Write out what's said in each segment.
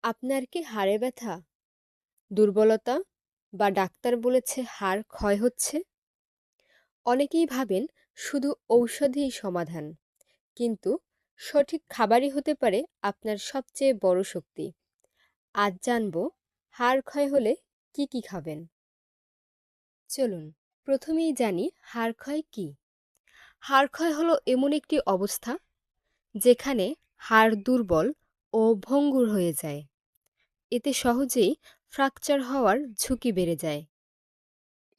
আপনার কি হাড়ে ব্যথা, দুর্বলতা বা ডাক্তার বলেছে হাড় ক্ষয় হচ্ছে? অনেকেই ভাবেন শুধু ঔষধই সমাধান, কিন্তু সঠিক খাবারই হতে পারে আপনার সবচেয়ে বড় শক্তি। আজ জানবো হাড় ক্ষয় হলে কি কি খাবেন। চলুন প্রথমেই জানি হাড় ক্ষয় কি। হাড় ক্ষয় হলো এমন একটি অবস্থা যেখানে হাড় দুর্বল ও ভঙ্গুর হয়ে যায়। এতে সহজেই ফ্র্যাকচার হওয়ার ঝুঁকি বেড়ে যায়।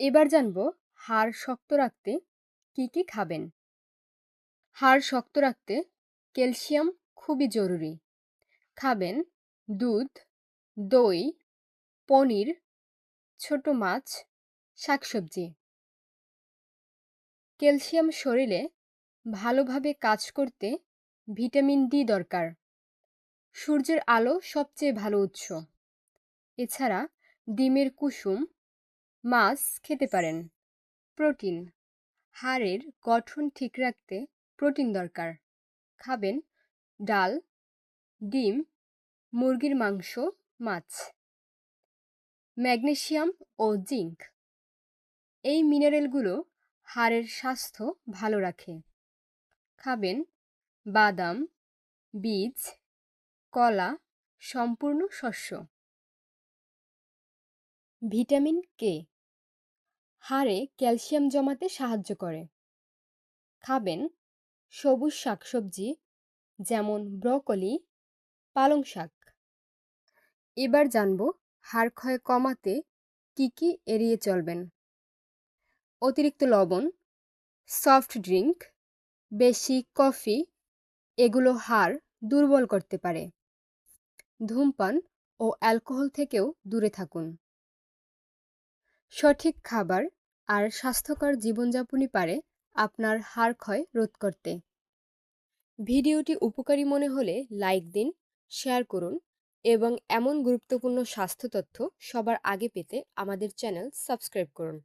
এবার জানবো হাড় শক্ত রাখতে কি কি খাবেন। হাড় শক্ত রাখতে ক্যালসিয়াম খুবই জরুরি। খাবেন দুধ, দই, পনির, ছোট মাছ, শাকসবজি। ক্যালসিয়াম শরীরে ভালোভাবে কাজ করতে ভিটামিন ডি দরকার। সূর্যের আলো সবচেয়ে ভালো উৎস। এছাড়া ডিমের কুসুম, মাছ খেতে পারেন। প্রোটিন, হাড়ের গঠন ঠিক রাখতে প্রোটিন দরকার। খাবেন ডাল, ডিম, মুরগির মাংস, মাছ। ম্যাগনেসিয়াম ও জিঙ্ক, এই মিনারেলগুলো হাড়ের স্বাস্থ্য ভালো রাখে। খাবেন বাদাম, বীজ, কলা, সম্পূর্ণ শস্য। ভিটামিন কে হাড়ে ক্যালসিয়াম জমাতে সাহায্য করে। খাবেন সবুজ শাকসবজি যেমন ব্রকলি, পালং শাক। এবার জানবো হাড় ক্ষয় কমাতে কি কি এড়িয়ে চলবেন। অতিরিক্ত লবণ, সফট ড্রিঙ্ক, বেশি কফি, এগুলো হাড় দুর্বল করতে পারে। ধূমপান ও অ্যালকোহল থেকেও দূরে থাকুন। সঠিক খাবার আর স্বাস্থ্যকর জীবনযাপনই পারে আপনার হাড় ক্ষয় রোধ করতে। ভিডিওটি উপকারী মনে হলে লাইক দিন, শেয়ার করুন এবং এমন গুরুত্বপূর্ণ স্বাস্থ্য তথ্য সবার আগে পেতে আমাদের চ্যানেল সাবস্ক্রাইব করুন।